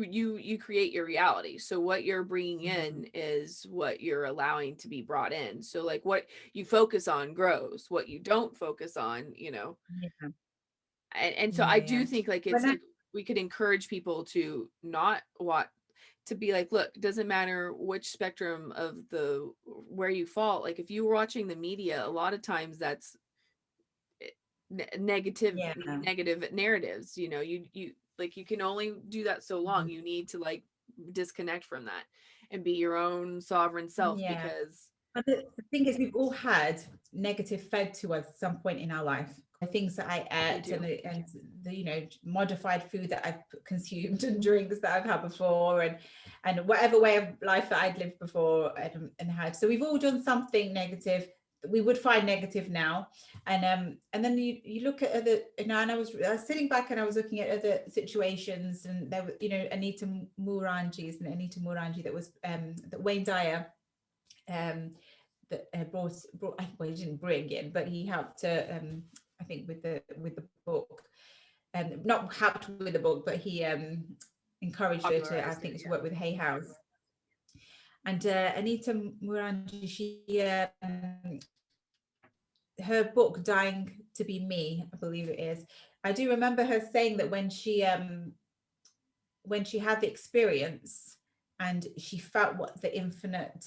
you create your reality. So what you're bringing in is what you're allowing to be brought in. So like what you focus on grows, what you don't focus on, Yeah, and so yeah, I yeah. do think like it's When I, like we could encourage people to not watch, to be like, look, it doesn't matter which spectrum of the where you fall. Like if you were watching the media, a lot of times that's yeah. negative narratives. You like you can only do that so long. Mhm. You need to like disconnect from that and be your own sovereign self, Yeah. because But the thing is, we've all had negative fed to us at some point in our life. The things that I we ate do. and the modified food that I've consumed and drinks that I've had before and whatever way of life that I'd lived before and had. So we've all done something negative that we would find negative now. And then you look at other, and I was sitting back and I was looking at other situations, and there were, Anita Murangi that was that Wayne Dyer that brought well, he didn't bring in, but he helped to I think with the book, not helped with the book, but he encouraged her to, I Popularized think, it, to yeah. work with Hay House. And Anita Murangi, her book Dying to Be Me, I believe it is. I do remember her saying that when she had the experience and she felt what the infinite,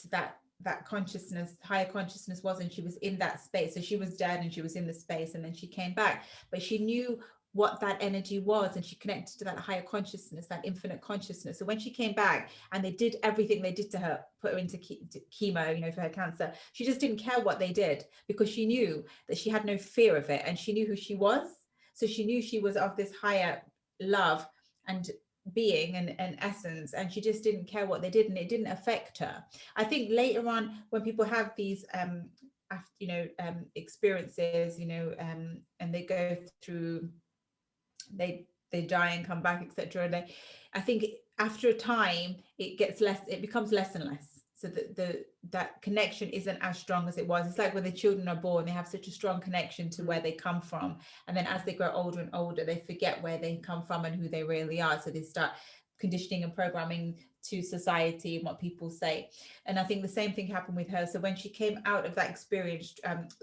that consciousness, higher consciousness was, and she was in that space. So she was dead and she was in the space, and then she came back, but she knew what that energy was, and she connected to that higher consciousness, that infinite consciousness. So when she came back and they did everything they did to her, put her into chemo, for her cancer, she just didn't care what they did, because she knew that she had no fear of it, and she knew who she was. So she knew she was of this higher love and being and essence, and she just didn't care what they did, and it didn't affect her. I think later on, when people have these experiences, and they go through, they die and come back, etc., and I think after a time it becomes less and less, so that that connection isn't as strong as it was. It's like when the children are born, they have such a strong connection to where they come from, and then as they grow older and older, they forget where they come from and who they really are, so they start conditioning and programming to society and what people say. And I think the same thing happened with her. So when she came out of that experience,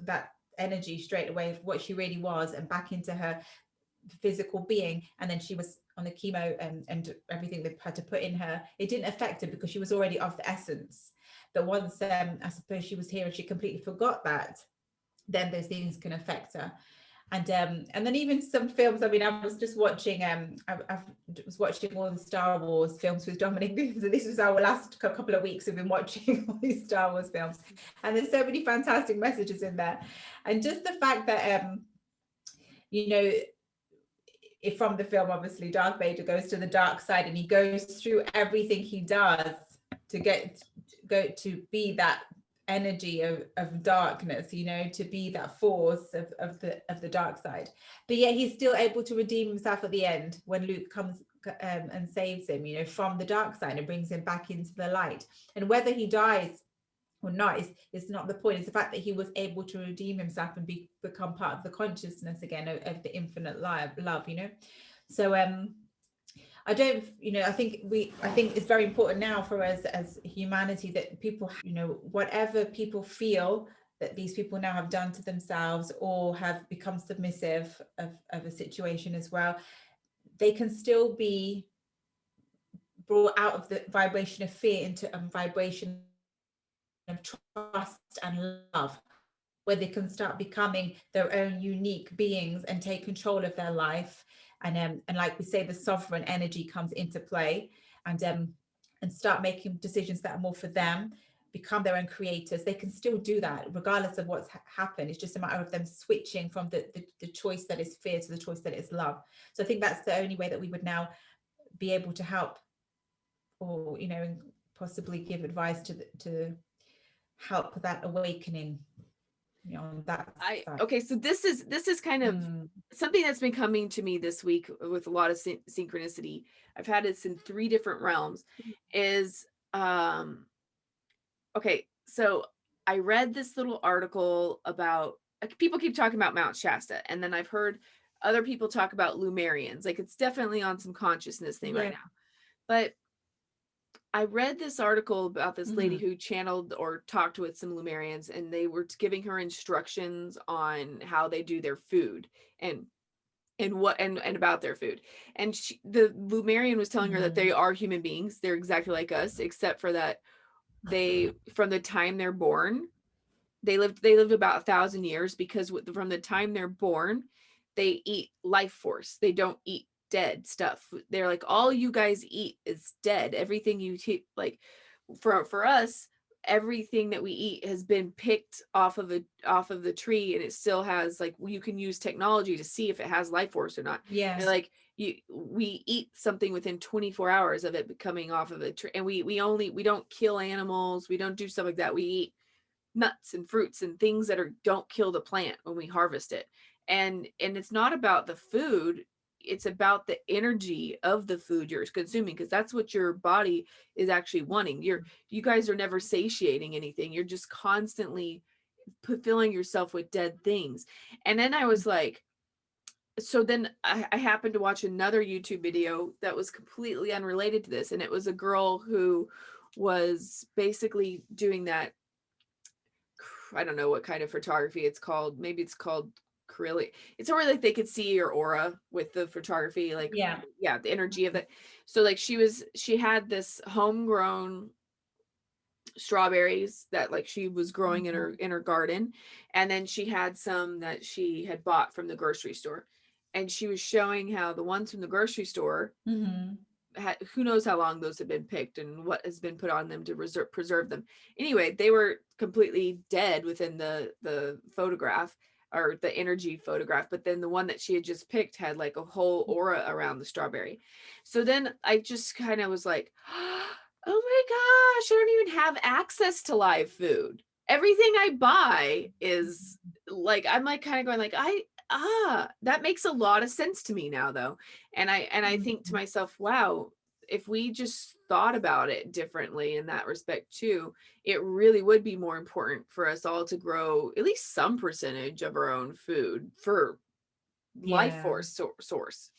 that energy straight away of what she really was, and back into her physical being, and then she was on the chemo and everything they had to put in her, it didn't affect her because she was already of the essence. But once I suppose she was here and she completely forgot that, then those things can affect her. And then even some films, I mean, I was just watching I was watching all the Star Wars films with Dominic. This was our last couple of weeks we've been watching all these Star Wars films, and there's so many fantastic messages in there. And just the fact that you know if from the film, obviously Darth Vader goes to the dark side, and he goes through everything he does to go to be that energy of darkness, to be that force of the dark side. But yet he's still able to redeem himself at the end when Luke comes and saves him, from the dark side, and brings him back into the light. And whether he dies or not is not the point. It's the fact that he was able to redeem himself and become part of the consciousness again of the infinite love. So I don't, I think it's very important now for us as humanity that people, whatever people feel that these people now have done to themselves or have become submissive of a situation as well, they can still be brought out of the vibration of fear into a vibration of trust and love, where they can start becoming their own unique beings and take control of their life. And like we say, the sovereign energy comes into play, and start making decisions that are more for them, become their own creators. They can still do that regardless of what's happened. It's just a matter of them switching from the choice that is fear to the choice that is love. So I think that's the only way that we would now be able to help, or possibly give advice to help that awakening, on that I side. Okay, so this is kind of Mm, something that's been coming to me this week with a lot of synchronicity. I've had this in three different realms. Is Okay, so I read this little article about, like, people keep talking about Mount Shasta, and then I've heard other people talk about Lumerians. Like, it's definitely on some consciousness thing right yeah. now. But I read this article about this lady Mhm. who channeled or talked with some Lumerians, and they were giving her instructions on how they do their food and what and about their food. And the Lumerian was telling her that they Mhm. are human beings. They're exactly like us, except for that they, from the time they're born, they lived about 1,000 years, because from the time they're born, they eat life force. They don't eat dead stuff. They're like, all you guys eat is dead. Everything you eat, like for us, everything that we eat has been picked off of the tree, and it still has, like, you can use technology to see if it has life force or not. Yeah. They're like, we eat something within 24 hours of it coming off of a tree, and we don't kill animals, we don't do stuff like that. We eat nuts and fruits and things that are don't kill the plant when we harvest it. And it's not about the food, it's about the energy of the food you're consuming, because that's what your body is actually wanting. You guys are never satiating anything, you're just constantly filling yourself with dead things. And then I was like, so then I happened to watch another YouTube video that was completely unrelated to this, and it was a girl who was basically doing that. I don't know what kind of photography it's called. Maybe it's called acrylic. It's where like they could see your aura with the photography, like, Yeah. yeah, the energy of it. So like she had this homegrown strawberries that like she was growing in Mhm. her garden, and then she had some that she had bought from the grocery store, and she was showing how the ones from the grocery store Mhm. who knows how long those have been picked and what has been put on them to preserve them. Anyway, they were completely dead within the photograph, or the energy photograph, but then the one that she had just picked had like a whole aura around the strawberry. So then I just kind of was like, oh my gosh, I don't even have access to live food. Everything I buy is like, I'm like kind of going like, that makes a lot of sense to me now though. And I think to Mhm. myself, wow, if we just thought about it differently in that respect too, it really would be more important for us all to grow at least some percentage of our own food for life Yeah. force source.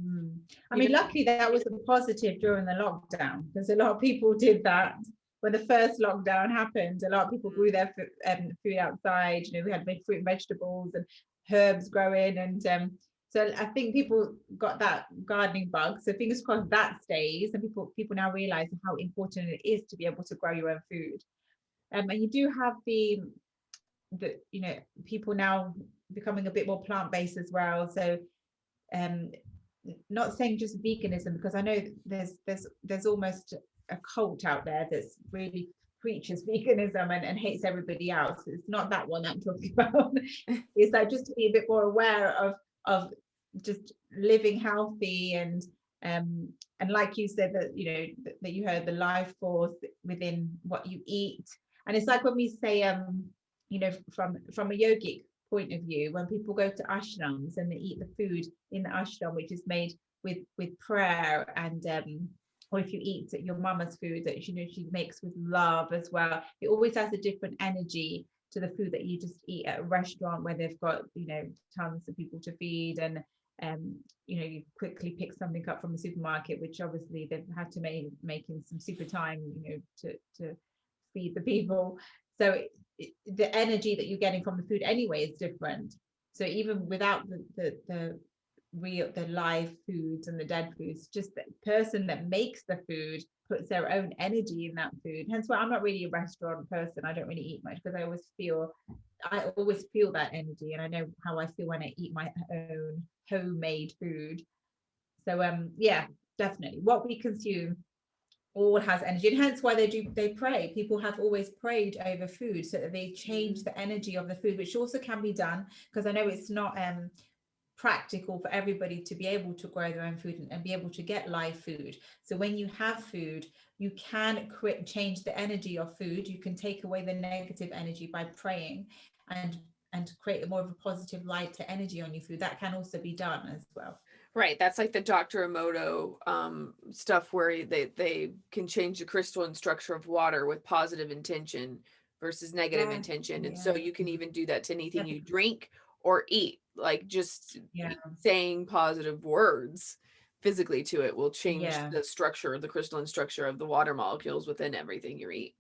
Mm. I mean, Even luckily that was a positive during the lockdown, because a lot of people did that when the first lockdown happened. A lot of people grew their food outside. You know, we had fruit and vegetables and herbs growing, and so I think people got that gardening bug. So fingers crossed that stays, and people now realize how important it is to be able to grow your own food. And you do have the people now becoming a bit more plant based as well. So um not saying just veganism, because I know there's almost a cult out there that's really preaches veganism and hates everybody else. It's not that one I'm talking about. It's like just to be a bit more aware of just living healthy, and like you said, that that you heard the life force within what you eat. And it's like when we say from a yogic point of view, when people go to ashrams and they eat the food in the ashram, which is made with prayer, and or if you eat your mama's food that she makes with love as well, it always has a different energy to the food that you just eat at a restaurant where they've got tons of people to feed, and um you quickly pick something up from the supermarket, which obviously they've had to make in some super time, to feed the people. So the energy that you're getting from the food anyway is different. So even without the live foods and the dead foods, just the person that makes the food puts their own energy in that food. Hence why I'm not really a restaurant person. I don't really eat much, because I always feel that energy, and I know how I feel when I eat my own homemade food. So yeah, definitely what we consume all has energy, and hence why they pray. People have always prayed over food so that they change Mhm. the energy of the food, which also can be done, because I know it's not practical for everybody to be able to grow their own food and be able to get live food. So when you have food, you can change the energy of food. You can take away the negative energy by praying, and create a more of a positive light to energy on your food. That can also be done as well. Right, that's like the Dr. Emoto stuff where they can change the crystalline structure of water with positive intention versus negative Yeah, intention. And so yeah, you can even do that to anything yeah, you drink or eat, like just yeah. saying positive words. physically to it will change Yeah. the structure, the crystalline structure of the water molecules within everything you eat.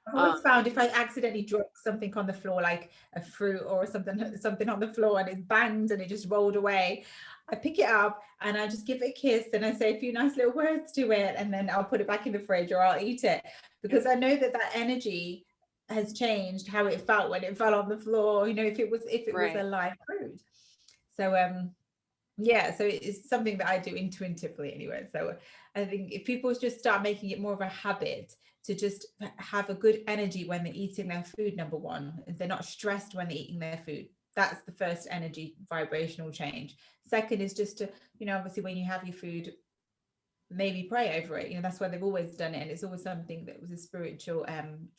I've always found if I accidentally drop something on the floor, like a fruit or something on the floor, and it banged and it just rolled away, I pick it up and I just give it a kiss and I say a few nice little words to it, and then I'll put it back in the fridge or I'll eat it, because I know that that energy has changed how it felt when it fell on the floor. You know, if it was a Right. live fruit. So yeah, so it's something that I do intuitively anyway. So I think if people just start making it more of a habit to just have a good energy when they're eating their food, number one, if they're not stressed when they're eating their food, that's the first energy vibrational change. Second is just to, obviously when you have your food, maybe pray over it. That's why they've always done it, and it's always something that was a spiritual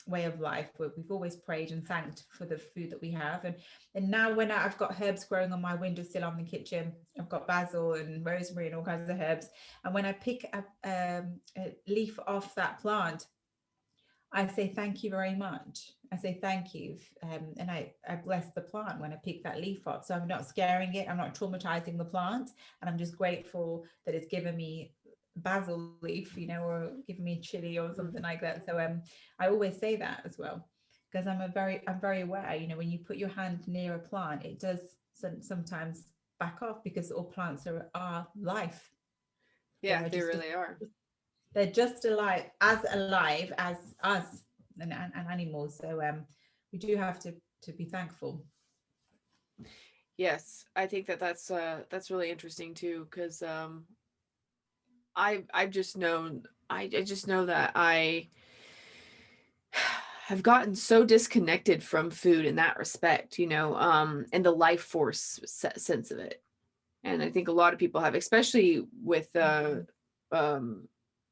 way of life, where we've always prayed and thanked for the food that we have. And now when I've got herbs growing on my windowsill on the kitchen, I've got basil and rosemary and all kinds of herbs, and when I pick a leaf off that plant, I say thank you very much. I say thank you, and I bless the plant when I pick that leaf up. So I'm not scaring it, I'm not traumatizing the plant, and I'm just grateful that it's given me basil leaf, or giving me chili or something like that. So I always say that as well, because I'm very aware. When you put your hand near a plant, it does sometimes back off, because all plants are life. They Yeah, are they just really are. they're just alive as us and animals. So we do have to be thankful. Yes, I think that's really interesting too, because I've just known, I just know that I have gotten so disconnected from food in that respect, and the life force sense of it. And I think a lot of people have, especially with um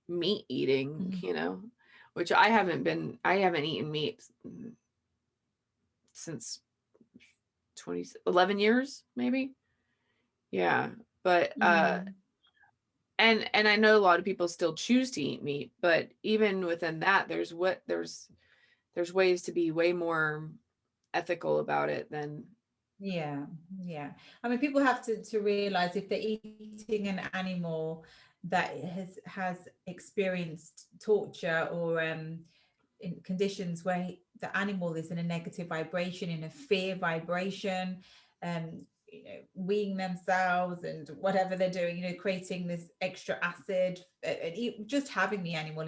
meat eating, Mhm. which I haven't eaten meat since 11 years, maybe. Yeah. But Mm. and I know a lot of people still choose to eat meat, but even within that, there's ways to be way more ethical about it than. Yeah, yeah. I mean, people have to realize, if they're eating an animal that has experienced torture, or in conditions where the animal is in a negative vibration, in a fear vibration, weeing themselves and whatever they're doing, creating this extra acid, just having the animal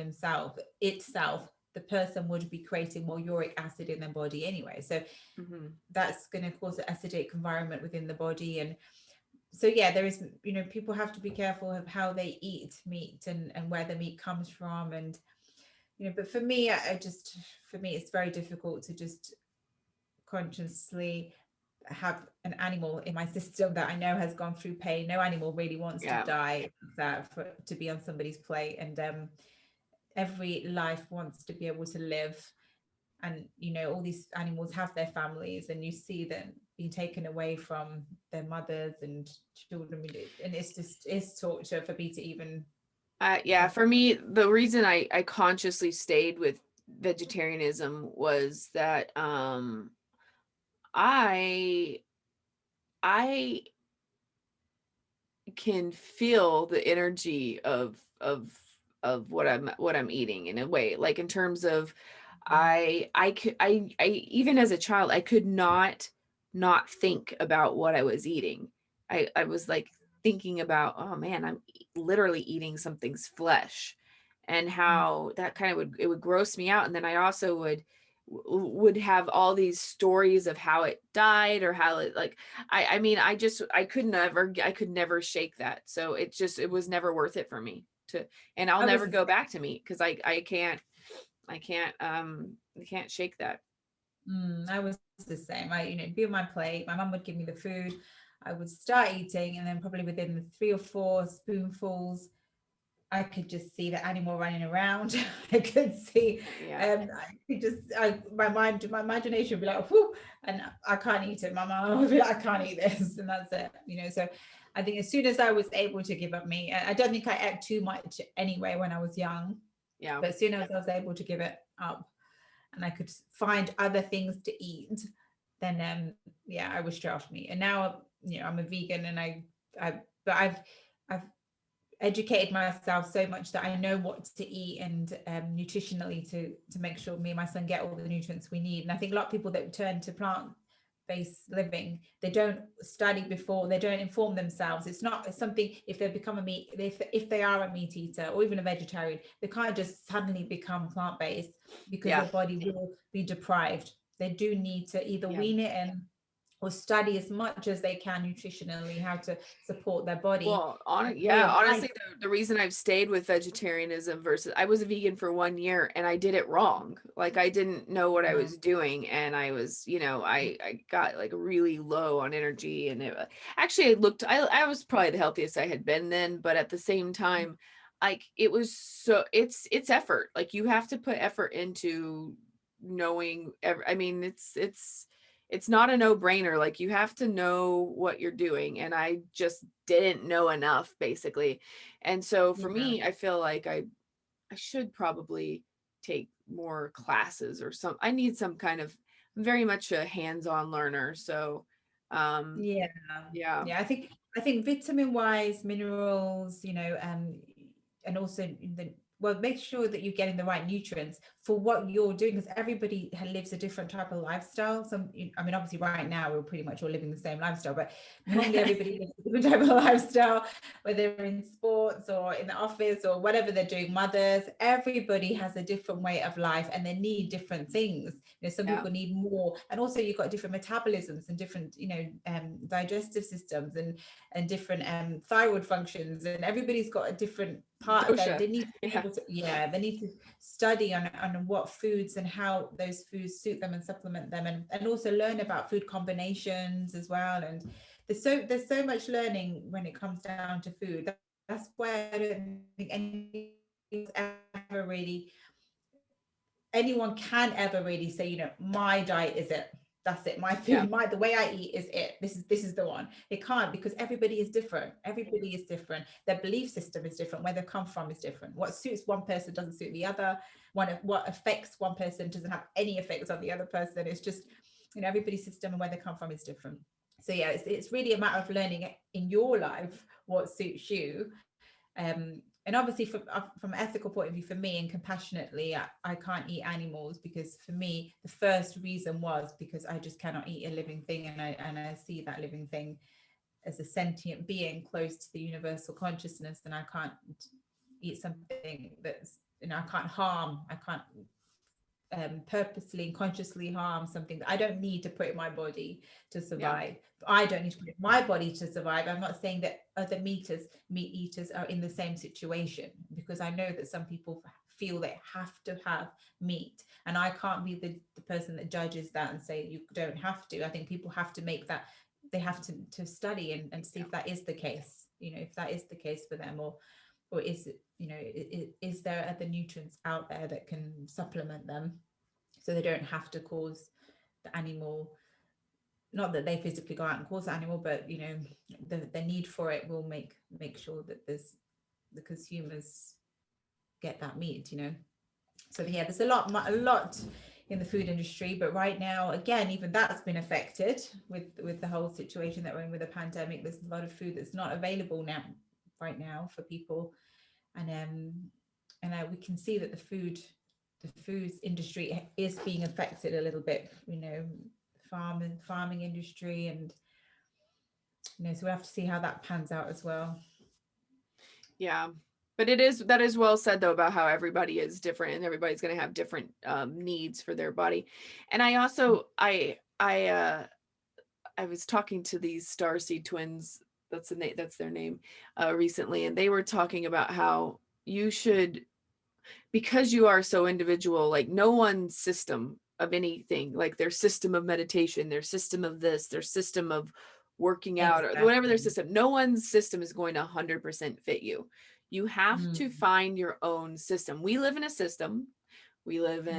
itself, the person would be creating more uric acid in their body anyway. So Mhm. that's going to cause an acidic environment within the body. And so yeah, there is, people have to be careful of how they eat meat, and where the meat comes from. And but for me, for me it's very difficult to just consciously have an animal in my system that I know has gone through pain. No animal really wants to Yeah. die, that to be on somebody's plate. And every life wants to be able to live. And all these animals have their families, and you see them being taken away from their mothers and children, and it's torture for me to even Yeah, have. for me, the reason I consciously stayed with vegetarianism was that I I can feel the energy of what I'm eating in a way, like in terms of I even as a child I could not think about what I was eating. I was like thinking about, oh man, I'm literally eating something's flesh, and how that kind of would gross me out. And then I also would have all these stories of how it died, or how it, like, I mean, I could never shake that. So it was never worth it for me to. And I'll I was never the go back to meat, because I can't shake that. I was the same. Be on my plate. My mum would give me the food. I would start eating, and then probably within the 3 or 4 spoonfuls, I could just see the animal running around. I could see, Yeah. I could just, my imagination would be like, whoo, and I can't eat it. My mom would be like, I can't eat this, and that's it. So I think as soon as I was able to give up meat, I don't think I ate too much anyway when I was young, Yeah. but as soon as I was able to give it up, and I could find other things to eat, then yeah, I was straight off meat. And now I'm a vegan, and I but I've educated myself so much that I know what to eat and nutritionally to make sure me and my son get all the nutrients we need. And I think a lot of people that turn to plant-based living, they don't study before, they don't inform themselves. It's something, if they become a meat, if they are a meat eater or even a vegetarian, they can't just suddenly become plant-based, because Yeah. their body will be deprived. They do need to either Yeah. wean it in or study as much as they can nutritionally how to support their body Well, and way yeah, of life. honestly, the reason I've stayed with vegetarianism versus I was a vegan for 1 year and I did it wrong. Like I didn't know what I Yeah. was doing, and I was, I got like really low on energy, and actually I was probably the healthiest I had been then, but at the same time, like it was it's effort. Like you have to put effort into knowing I mean, it's not a no-brainer. Like you have to know what you're doing, and I just didn't know enough basically. And so for Yeah. me, I feel like I should probably take more classes or I need some kind of, I'm very much a hands-on learner. So um Yeah. yeah. Yeah. I think vitamin wise, minerals, and also make sure that you're getting the right nutrients for what you're doing, because everybody lives a different type of lifestyle. I mean, obviously right now we're pretty much all living the same lifestyle, but normally everybody lives a different type of lifestyle, whether they're in sports or in the office or whatever they're doing, mothers, everybody has a different way of life and they need different things. Some Yeah. people need more, and also you've got different metabolisms and different digestive systems and different thyroid functions, and everybody's got a different part of that. Dosha. They need to be Yeah. able to, yeah, they need to study on what foods and how those foods suit them and supplement them, and also learn about food combinations as well. And there's so much learning when it comes down to food. That's why I don't think ever really anyone can ever really say, my diet is it. That's it. My Yeah. food, the way I eat is it. This is the one. It can't, because everybody is different. Everybody is different. Their belief system is different. Where they come from is different. What suits one person doesn't suit the other. What affects one person doesn't have any effects on the other person. It's just, everybody's system and where they come from is different. So yeah, it's really a matter of learning in your life what suits you. And obviously from ethical point of view, for me, and compassionately, I can't eat animals, because for me the first reason was because I just cannot eat a living thing, and I see that living thing as a sentient being close to the universal consciousness, and I can't eat something that's, I can't purposely and consciously harm something that I don't need to put in my body to Yeah. survive. I don't need to put in my body to survive. I'm not saying that other meat eaters are in the same situation, because I know that some people feel they have to have meat, and I can't be the person that judges that and say you don't have to. I think people have to make that, they have to study and see if that is the case, if that is the case for them, or is it, is there other nutrients out there that can supplement them, so they don't have to cause the animal, not that they physically go out and cause the animal, but the need for it will make sure that the consumers get that meat. So yeah, there's a lot in the food industry, but right now, again, even that's been affected with the whole situation that we're in with the pandemic. There's a lot of food that's not available now right now for people, and we can see that the food industry is being affected a little bit, farming industry, and so we'll have to see how that pans out as well. Yeah. But that is well said though, about how everybody is different and everybody's going to have different needs for their body. And I also I was talking to these Starseed twins, that's their name, recently, and they were talking about how you should, because you are so individual, like no one's system of anything, like their system of meditation, their system of this, their system of working out, or whatever their Exactly. system, no one's system is going to 100% fit you. You have Mm, to find your own system. We live in a system. We live mm,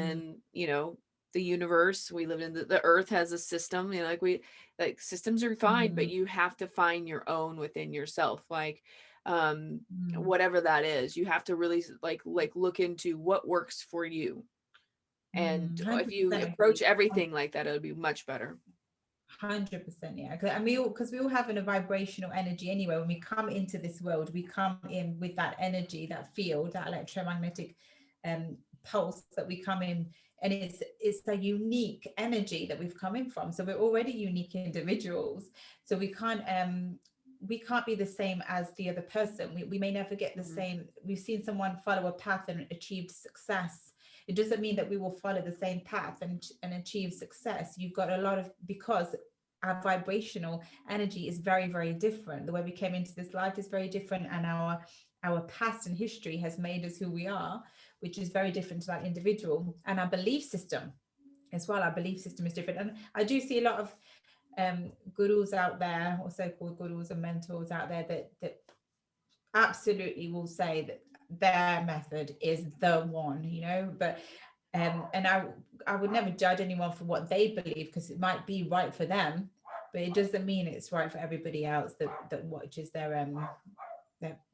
in, the universe. We live in the earth has a system, like systems are fine, but mm, you have to find your own within yourself. Like, mm, whatever that is, you have to really like look into what works for you. And if you 100% approach agree. everything like that, it'll be much better. 100%, yeah. And we all, because we all have a vibrational energy anyway. When we come into this world, we come in with that energy, that field, that electromagnetic pulse that we come in, and it's a unique energy that we've come in from. So we're already unique individuals. So we can't be the same as the other person. We may never get the same. We've seen someone follow a path and achieved success. It doesn't mean that we will follow the same path and achieve success. You've got a lot of, because our vibrational energy is very, very different. The way we came into this life is very different, and our past and history has made us who we are, which is very different to that individual. And our belief system as well, our belief system is different. And I do see a lot of gurus out there, or so-called gurus and mentors out there, that absolutely will say that their method is the one, you know. But and I would never judge anyone for what they believe, because it might be right for them, but it doesn't mean it's right for everybody else that watches their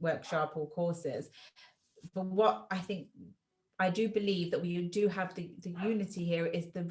workshop or courses. But what I do believe that we do have the unity here is the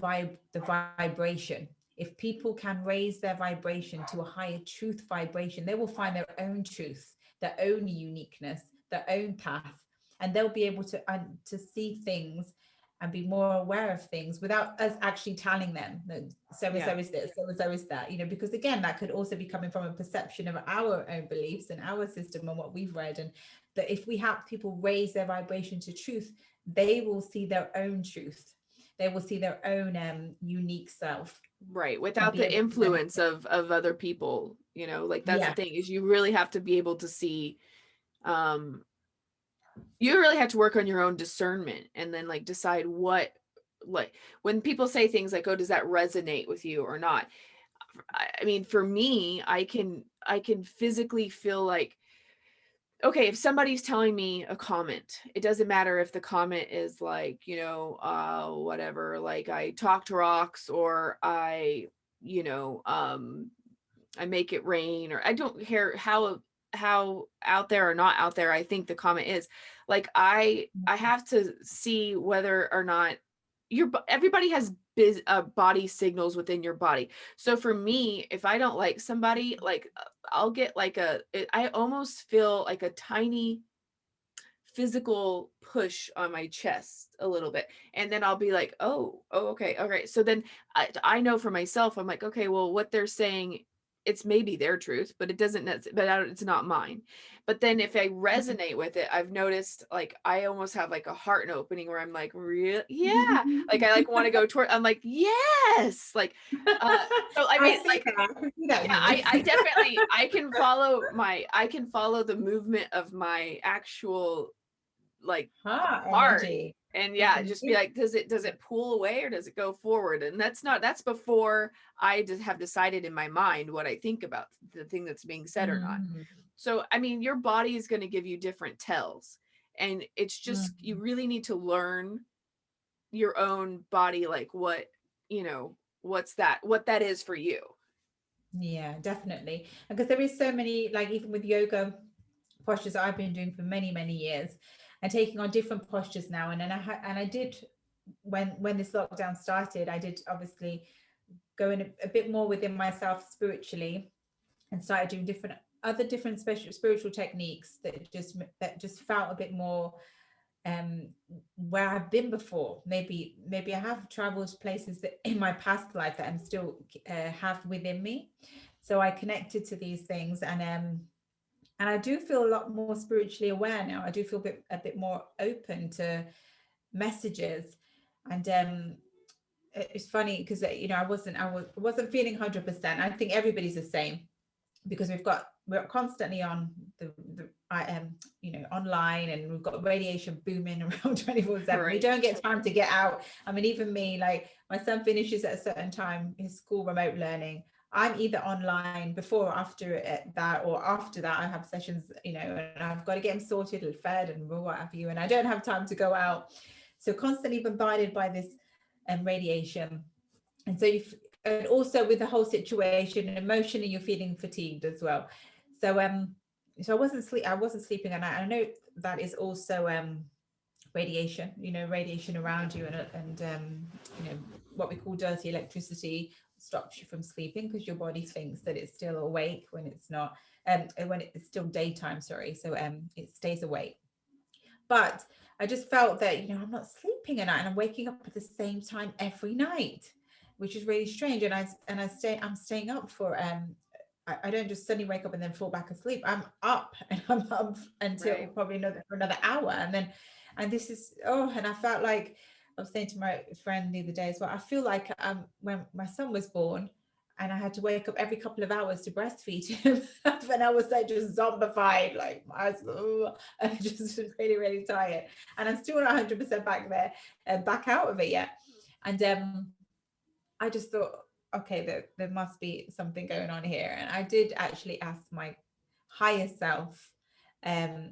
vibration. If people can raise their vibration to a higher truth vibration, they will find their own truth, their own uniqueness, their own path, and they'll be able to see things and be more aware of things without us actually telling them that so and so is this, so and so is that, you know, because again, that could also be coming from a perception of our own beliefs and our system and what we've read. And that if we have people raise their vibration to truth, they will see their own truth. They will see their own unique self. Right. Without the influence of other people, you know, like that's the thing, is you really have to be able to see, you really have to work on your own discernment, and then like decide what, like when people say things like, oh, does that resonate with you or not? I mean, for me, I can physically feel like, okay, if somebody's telling me a comment, it doesn't matter if the comment is like, you know, whatever, like I talk to rocks, or I, you know, I make it rain, or I don't care how out there or not out there I think the comment is. Like I have to see whether or not everybody has body signals within your body. So for me, if I don't like somebody, like I'll get like I almost feel like a tiny physical push on my chest a little bit, and then I'll be like, oh, okay. So then I know for myself, I'm like, okay, well, what they're saying, it's maybe their truth, but it's not mine. But then if I resonate with it, I've noticed like I almost have like a heart opening where I'm like, really? Yeah. Like I like want to go toward, I'm like, yes. Like, so I mean, I definitely, I can follow the movement of my actual like heart energy. And just be like, does it pull away or does it go forward? And that's before I just have decided in my mind what I think about the thing that's being said or not. So I mean, your body is going to give you different tells, and it's just you really need to learn your own body, like what, you know, what that is for you. Yeah, definitely. Because there is so many, like even with yoga postures that I've been doing for many, many years, and taking on different postures now. And then I did, when this lockdown started, I did obviously go in a bit more within myself spiritually, and started doing different special spiritual techniques that just felt a bit more where I've been before. Maybe I have traveled to places that in my past life that I'm still have within me. So I connected to these things, and I do feel a lot more spiritually aware now. I do feel a bit more open to messages. And it's funny because you know I wasn't feeling 100%. I think everybody's the same, because we're constantly on the you know, online, and we've got radiation booming around 24/7. Right. We don't get time to get out. I mean, even me, like my son finishes at a certain time his school remote learning. I'm either online before or after that, or after that I have sessions, you know, and I've got to get him sorted and fed and what have you, and I don't have time to go out. So constantly bombarded by this radiation. And so and also with the whole situation, emotionally you're feeling fatigued as well. So so I wasn't sleeping at night. I know that is also radiation, you know, radiation around you, and you know, what we call dirty electricity, stops you from sleeping because your body thinks that it's still awake when it's not, when it's still daytime, sorry. So it stays awake. But I just felt that, I'm not sleeping at night and I'm waking up at the same time every night, which is really strange. And I'm staying up for I don't just suddenly wake up and then fall back asleep. I'm up and I'm up until Right. probably another hour. And this is, and I felt like, I was saying to my friend the other day as well, I feel like when my son was born and I had to wake up every couple of hours to breastfeed him, and I was like just zombified, like I was, I just was really, really tired. And I'm still not 100% back there, back out of it yet. And I just thought, okay, there must be something going on here. And I did actually ask my higher self,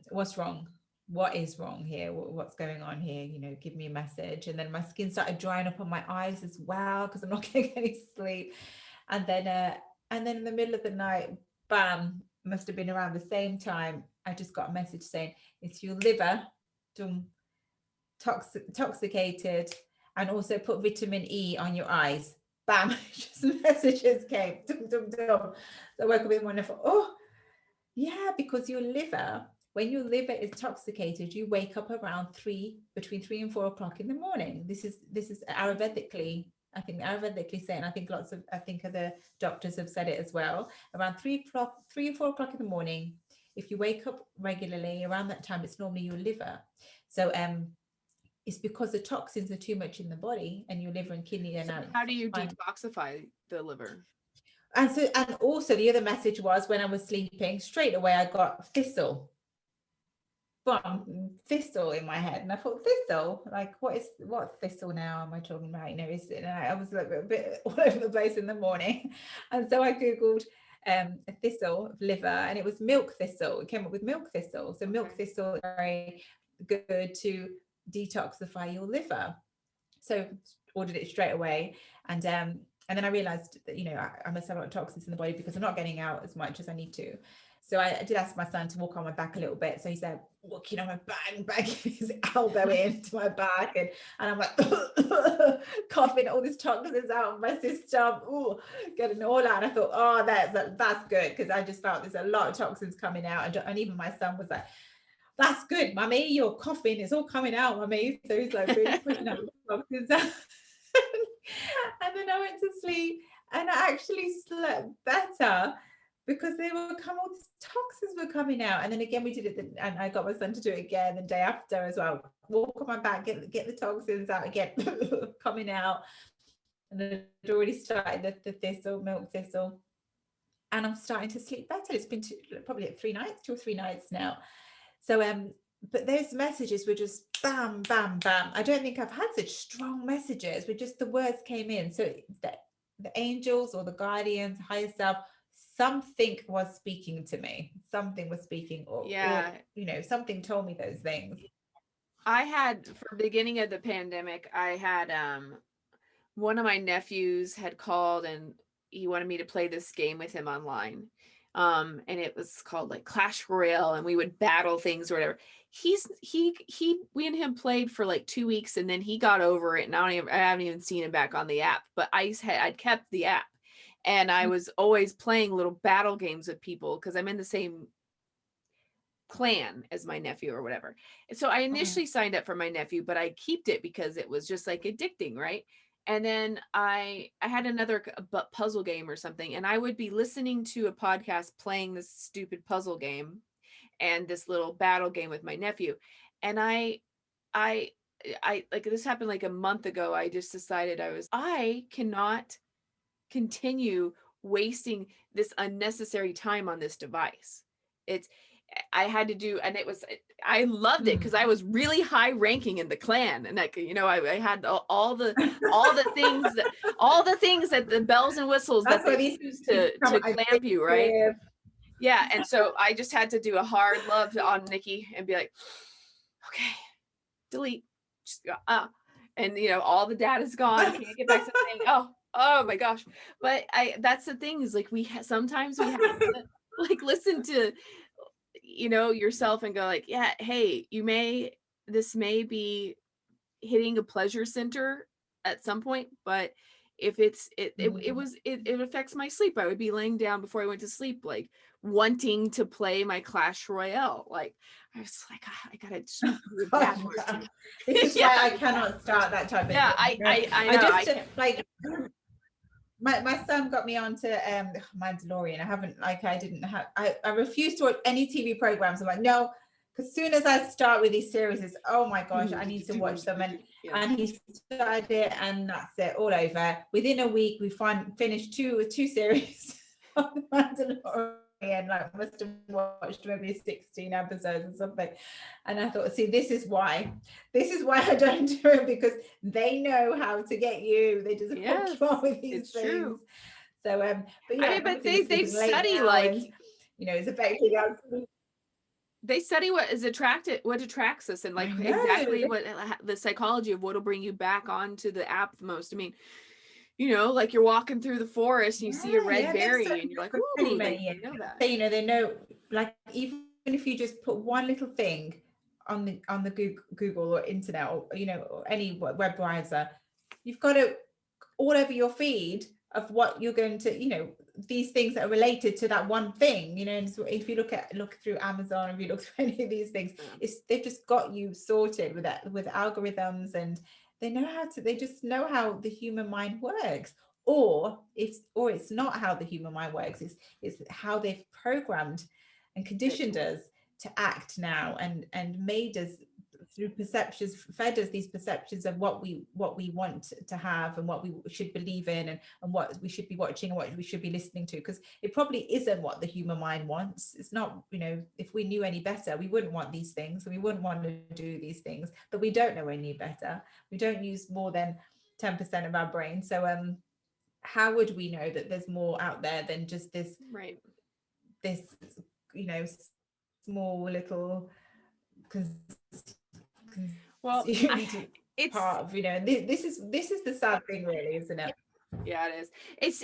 what's wrong? What is wrong here? What's going on here? Give me a message. And then my skin started drying up on my eyes as well because I'm not getting any sleep. And then in the middle of the night, bam, must have been around the same time, I just got a message saying, it's your liver, toxicated, and also put vitamin E on your eyes. Bam, just messages came. Dum, dum, dum. So I woke up in the morning and thought, oh, yeah, because your liver, when your liver is toxicated, you wake up around between 3 and 4 o'clock in the morning. This is Ayurvedically, I think Ayurvedically saying, I think other doctors have said it as well. Around 3 or 4 o'clock in the morning, if you wake up regularly around that time, it's normally your liver. So it's because the toxins are too much in the body and your liver and kidney are now. How do you detoxify the liver? And also the other message was, when I was sleeping, straight away I got thistle. Thistle in my head, and I thought, thistle, like what thistle now am I talking about? Is it? And I was like a bit all over the place in the morning, and so I googled a thistle of liver, and it was milk thistle. It came up with milk thistle. So milk thistle is very good to detoxify your liver. So ordered it straight away, and then I realized that I must have a lot of toxins in the body because I'm not getting out as much as I need to. So I did ask my son to walk on my back a little bit. So he said, walking on my back, banging his elbow into my back, and I'm like coughing all these toxins out of my system, getting it all out. And I thought, oh, that's good, because I just felt there's a lot of toxins coming out, and even my son was like, that's good, mummy, you're coughing, it's all coming out, mummy. So he's like really pushing out the toxins out. And then I went to sleep, and I actually slept better because all these toxins were coming out. And then again we did it, and I got my son to do it again the day after as well. Walk on my back, get the toxins out again, coming out. And I'd already started the thistle, milk thistle, and I'm starting to sleep better. It's been probably 2 or 3 nights now. So but those messages were just bam, bam, bam. I don't think I've had such strong messages, but just the words came in. So the angels or the guardians, higher self, something was speaking to me. Something was speaking, or something told me those things. I had, for beginning of the pandemic, I had one of my nephews had called, and he wanted me to play this game with him online. And it was called like Clash Royale, and we would battle things or whatever. We and him played for like 2 weeks, and then he got over it, and I haven't even seen him back on the app, but I'd kept the app, and I was always playing little battle games with people because I'm in the same clan as my nephew or whatever. And so I initially signed up for my nephew, but I kept it because it was just like addicting, right? And then I had another puzzle game or something, and I would be listening to a podcast playing this stupid puzzle game and this little battle game with my nephew. And I like, this happened like a month ago. I just decided I cannot continue wasting this unnecessary time on this device. I had to do, and I loved it because I was really high ranking in the clan, and like, I had all the things that the bells and whistles that they use to clamp you, right? Yeah. And so I just had to do a hard love on Nikki and be like, okay, delete, and all the data's gone. Can't get back to the thing. Oh my gosh. But that's the thing, is like, sometimes we have to like listen to yourself and go like, yeah, hey, this may be hitting a pleasure center at some point, but If it Mm. it affects my sleep. I would be laying down before I went to sleep, like wanting to play my Clash Royale. Like I was like, "Ah, I gotta just do a Oh, bad no. one." This is Yeah, why I cannot start that type of yeah, thing. I I know. I just can't. like my son got me onto Mandalorian. I haven't like I didn't have I refuse to watch any TV programs. I'm like, no, because soon as I start with these series, it's oh my gosh, I need to watch them. Yeah. And he started it, and that's it, all over. Within a week, we finished two series of Mandalorian. Like must have watched maybe 16 episodes or something. And I thought, see, this is why I don't do it, because they know how to get you. They just hook Yes, you on with these it's things. true. So but I yeah, mean, but obviously we're they sleeping late study now, like and it's affecting our sleep. they study what attracts us, and like I know. exactly what the psychology of what'll bring you back onto the app the most. I mean, like you're walking through the forest and you see a red Yeah, they've berry studied and you're it like, for many, ooh, many like years. they know that. So, they know, like, even if you just put one little thing on the Google or internet, or or any web browser, you've got it all over your feed of what you're going to, these things that are related to that one thing, and so if you look through Amazon, if you look through any of these things, they've just got you sorted with that, with algorithms, and they just know how the human mind works. Or it's not how the human mind works, it's how they've programmed and conditioned us to act now, and made us through perceptions, fed us these perceptions of what we want to have, and what we should believe in, and what we should be watching, and what we should be listening to, because it probably isn't what the human mind wants. It's not, if we knew any better, we wouldn't want these things, we wouldn't want to do these things, but we don't know any better. We don't use more than 10% of our brain. So how would we know that there's more out there than just Right. this small little Well, consumed it's part of, this is the sad thing, really, isn't it? yeah, it is. It's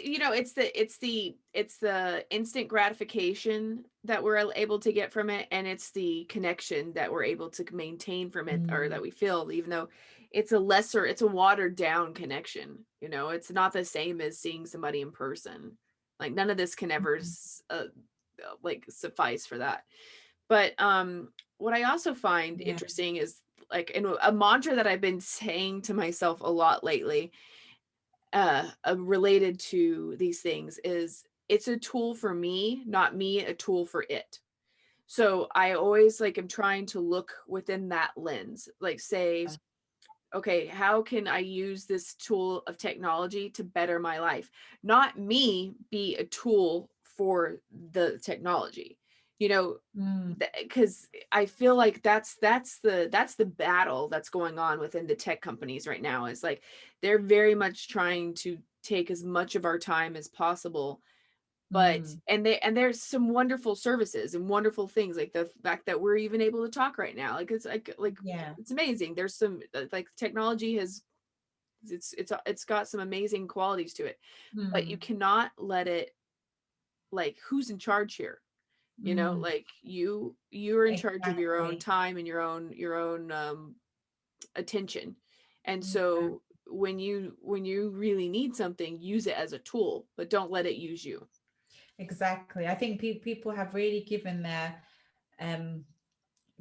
the instant gratification that we're able to get from it, and it's the connection that we're able to maintain from it, or that we feel, even though it's a watered down connection. It's not the same as seeing somebody in person. Like none of this can ever like suffice for that. But what I also find Yeah. interesting is like, and a mantra that I've been saying to myself a lot lately, related to these things, is it's a tool for me, not me a tool for it. So I always like am trying to look within that lens, like say, okay, how can I use this tool of technology to better my life? Not me be a tool for the technology, you know, because I feel like that's the battle that's going on within the tech companies right now. Is like they're very much trying to take as much of our time as possible, but and there's some wonderful services and wonderful things, like the fact that we're even able to talk right now, like it's like Yeah. it's amazing. There's some like technology has it's got some amazing qualities to it, but you cannot let it, like, who's in charge here? Like you're in charge of your own Exactly. time and your own attention, and Yeah, so when you really need something, use it as a tool, but don't let it use you. exactly. I think people have really um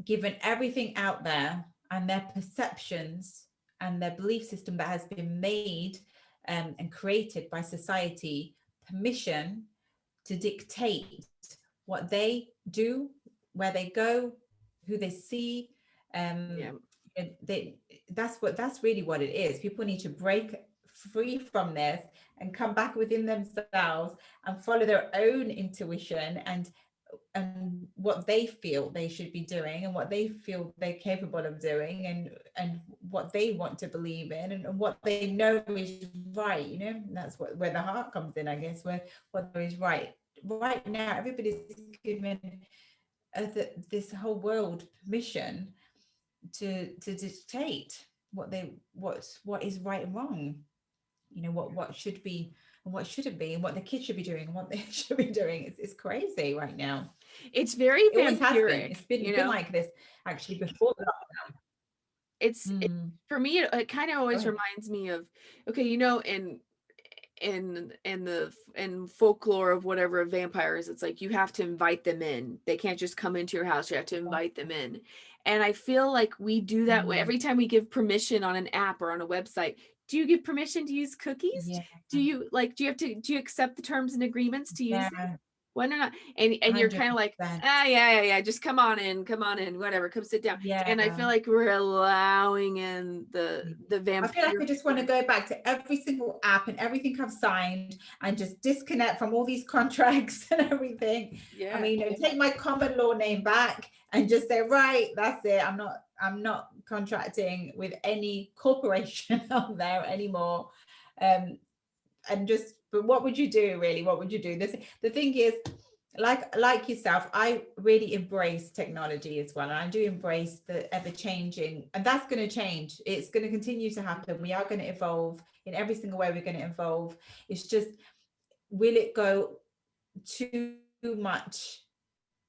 given everything out there, and their perceptions and their belief system that has been made and created by society, permission to dictate what they do, where they go, who they see. Yeah. They that's really what it is. People need to break free from this and come back within themselves and follow their own intuition, and what they feel they should be doing, and what they feel they're capable of doing, and what they want to believe in, and what they know is right. And that's where the heart comes in, I guess, where what is right now. Everybody's given this whole world permission to dictate what is right and wrong. What should be and what shouldn't be, and what the kids should be doing and what they should be doing. It's crazy right now. It's very It always has been. vampiric, It's been like this actually before that. it's Mm. for me, it kind of Go always ahead. reminds me of, okay, in in folklore of whatever vampires, it's like you have to invite them in. They can't just come into your house. You have to invite them in. And I feel like we do that every time we give permission on an app or on a website. Do you give permission to use cookies? Yeah. Do you do you accept the terms and agreements to use them? Yeah. When or not? And you're kind of like, 100%. yeah, just come on in, whatever, come sit down. And I Yeah. feel like we're allowing in the I feel like vampire. I just want to go back to every single app and everything I've signed and just disconnect from all these contracts and everything. I Yeah. mean, take my common law name back and just say, right, that's it. I'm not contracting with any corporation out there anymore. And just, but what would you do really? What would you do? The thing is, like yourself, I really embrace technology as well, and I do embrace the ever changing, and that's going to change. It's going to continue to happen. We are going to evolve in every single way. We're going to evolve. It's just, will it go too much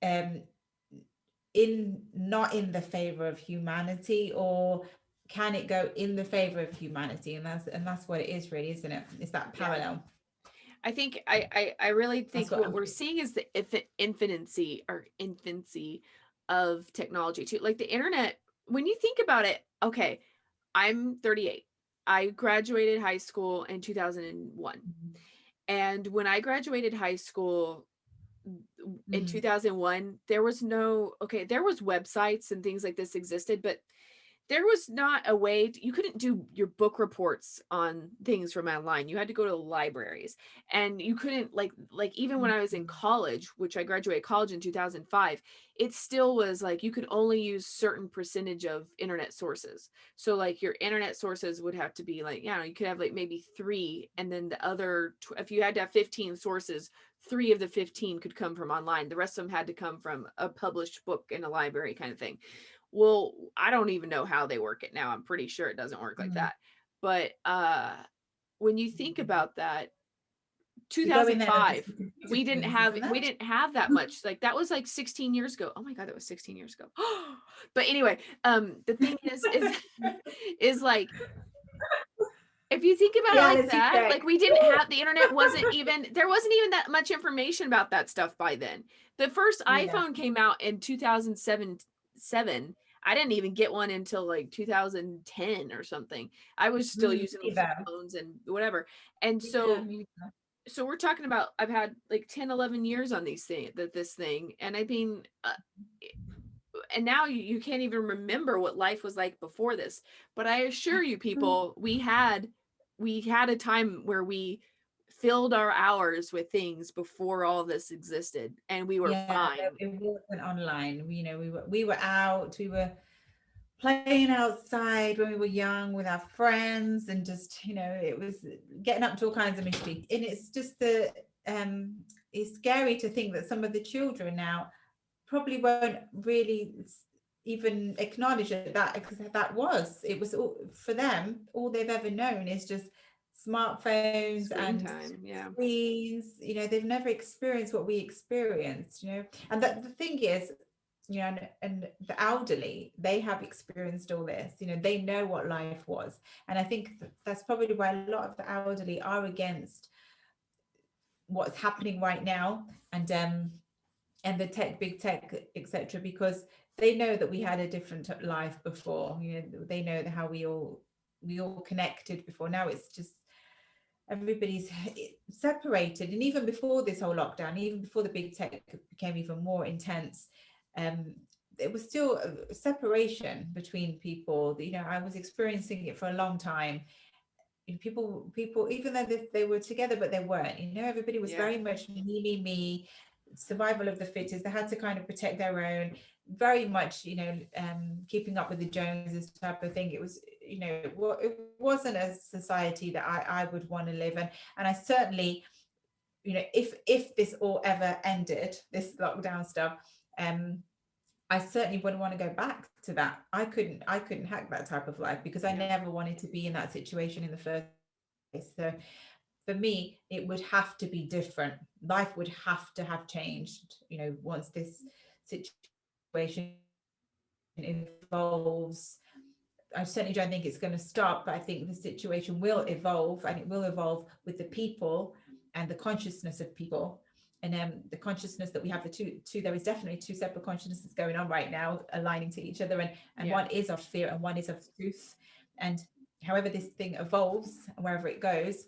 in not in the favor of humanity, or can it go in the favor of humanity? And that's what it is really, isn't it? It's that parallel. I think I really think What what we're seeing is the infancy of technology too. Like the internet, when you think about it, okay, I'm 38. I graduated high school in 2001. And when I graduated high school in 2001, there was there was websites and things like this existed, but there was not a way you couldn't do your book reports on things from online. You had to go to libraries, and you couldn't like even when I was in college, which I graduated college in 2005, it still was like you could only use certain percentage of internet sources. So like your internet sources would have to be like, you could have like maybe 3, and then the other if you had to have 15 sources, 3 of the 15 could come from online. The rest of them had to come from a published book in a library kind of thing. Well, I don't even know how they work it now. I'm pretty sure it doesn't work like that. But when you think about that, You go in there and just 2005, we didn't things, have isn't we it? didn't have that much. Like that was like 16 years ago. Oh my god, that was 16 years ago. But anyway, the thing is like if you think about it Yeah, like let's that, check. like we didn't have the internet, there wasn't even that much information about that stuff by then. The first Yeah. iPhone came out in 2007. I didn't even get one until like 2010 or something. I was still using flip Either. phones and whatever. And Yeah, so we're talking about I've had like 10, 11 years on this thing. And I mean, and now you can't even remember what life was like before this. But I assure you people, we had a time where we filled our hours with things before all this existed, and we were yeah, fine. it wasn't online. We were out, we were playing outside when we were young with our friends, and just, it was getting up to all kinds of mischief. And it's just it's scary to think that some of the children now probably won't really even acknowledge that because it was all, for them, all they've ever known is just smartphones Screen and time, yeah. screens. They've never experienced what we experienced. And that the thing is, and the elderly, they have experienced all this. They know what life was. And I think that's probably why a lot of the elderly are against what's happening right now, and the big tech, etc., because they know that we had a different life before. They know how we all connected before. Now it's just everybody's separated. And even before this whole lockdown, even before the big tech became even more intense, there was still a separation between people. I was experiencing it for a long time. People, even though they were together, but they weren't. Everybody was very much me, survival of the fittest. They had to kind of protect their own, very much, keeping up with the Joneses type of thing. It was, it wasn't a society that I would want to live in. And I certainly, if this all ever ended, this lockdown stuff, I certainly wouldn't want to go back to that. I couldn't hack that type of life, because I never wanted to be in that situation in the first place. So for me, it would have to be different. Life would have to have changed, once this situation evolves I certainly don't think it's going to stop, but I think the situation will evolve, and it will evolve with the people and the consciousness of people. And the consciousness that we have, the two, there is definitely two separate consciousnesses going on right now, aligning to each other. And one is of fear and one is of truth. And however this thing evolves and wherever it goes,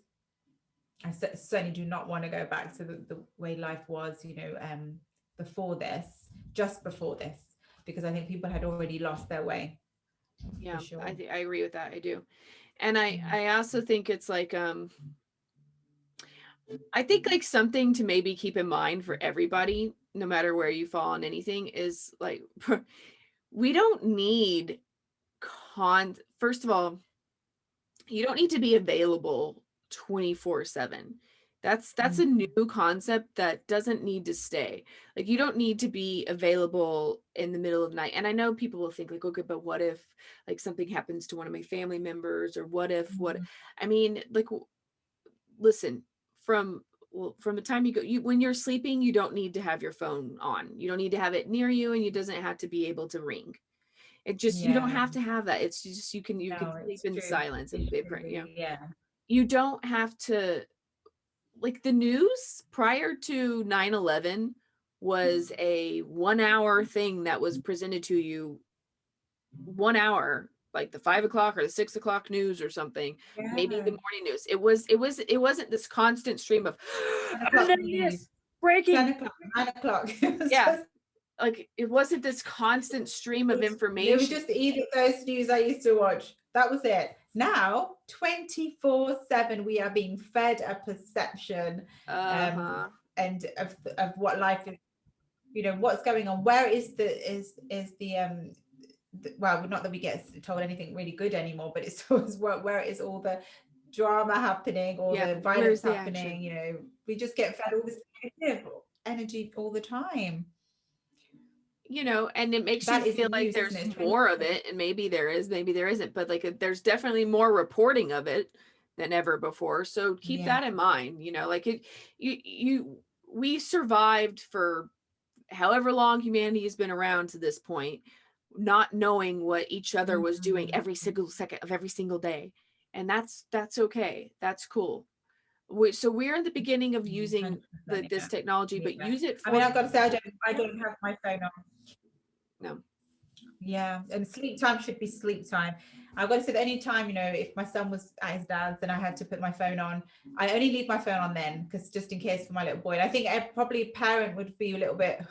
I certainly do not want to go back to the way life was, before this, just before this, because I think people had already lost their way. Yeah, For sure. I agree with that. I do. And I also think it's like, I think like something to maybe keep in mind for everybody, no matter where you fall on anything, is like, we don't need first of all, you don't need to be available 24/7. That's a new concept that doesn't need to stay. Like, you don't need to be available in the middle of the night. And I know people will think like, okay, but what if like something happens to one of my family members, or what if I mean, like, listen, from the time when you're sleeping, you don't need to have your phone on. You don't need to have it near you, and it doesn't have to be able to ring. It just, you don't have to have that. It's just, you can sleep in silence and you don't have to, like, the news prior to 9/11 was a 1 hour thing that was presented to you, 1 hour, like the 5 o'clock or the 6 o'clock news or something, maybe the morning news. It wasn't this constant stream of breaking 9 o'clock. yeah, like, it wasn't this constant stream of information. It was just either those news I used to watch. That was it. Now, 24/7, we are being fed a perception and of what life is, what's going on. Where is the well, not that we get told anything really good anymore, but it's always where is all the drama happening, all the violence happening. We just get fed all this negative energy all the time. And it makes you feel like there's more of it, and maybe there is, maybe there isn't, but like, there's definitely more reporting of it than ever before. So keep that in mind. Like, we survived for however long humanity has been around to this point, not knowing what each other was doing every single second of every single day. And that's okay. That's cool. So we're in the beginning of using this technology, but use it for, I mean, I've got to say, I don't have my phone on. No. Yeah, and sleep time should be sleep time. I've got to say that any time, if my son was at his dad's and I had to put my phone on, I only leave my phone on then, because just in case for my little boy. And I think probably a parent would be a little bit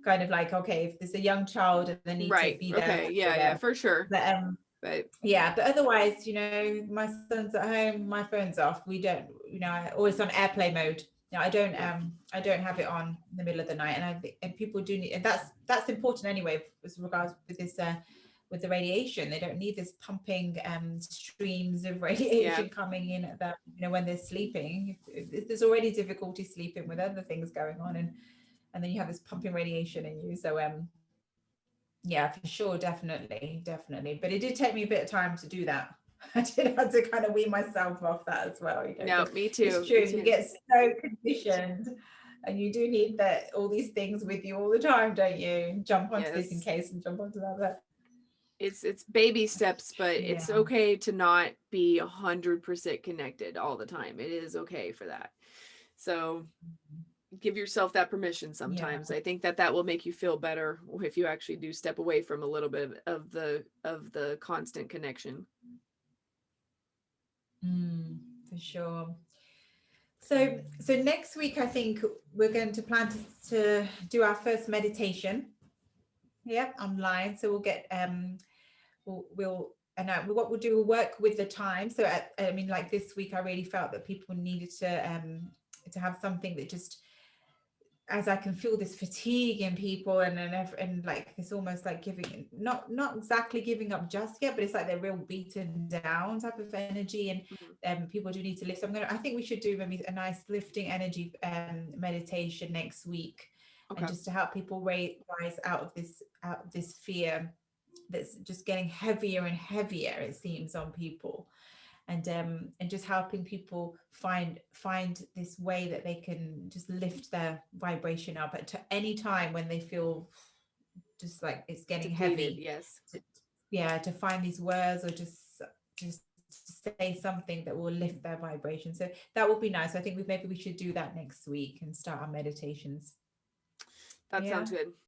kind of like, okay, if there's a young child and they need to be there. Okay, yeah, for sure. But yeah, but otherwise, my son's at home, my phone's off. We don't, always on airplane mode. I don't have it on in the middle of the night, and people do need, and that's important anyway, with regards with this with the radiation. They don't need this pumping streams of radiation coming in at that, when they're sleeping. If there's already difficulty sleeping with other things going on, and then you have this pumping radiation in you. So yeah, for sure, definitely. But it did take me a bit of time to do that. I did have to kind of wean myself off that as well. No, me too. It's true. You get so conditioned, and you do need all these things with you all the time, don't you? Jump onto this in case and jump onto that. But it's baby steps, but it's okay to not be 100% connected all the time. It is okay for that. So give yourself that permission sometimes. I think that will make you feel better if you actually do step away from a little bit of the constant connection. For sure. So next week, I think we're going to plan to do our first meditation. Online. So we'll get we'll what we'll do, we'll work with the time. So like this week, I really felt that people needed to have something that just, as I can feel this fatigue in people, and like it's almost like giving, not exactly giving up just yet, but it's like they're real beaten down type of energy, and people do need to lift. I think we should do maybe a nice lifting energy meditation next week, and just to help people rise out of this fear that's just getting heavier and heavier, it seems, on people. And just helping people find this way that they can just lift their vibration up at any time when they feel just like it's getting heavy. Yes. yeah, to find these words, or just to say something that will lift their vibration. So that would be nice. I think maybe we should do that next week and start our meditations. That Yeah. sounds good.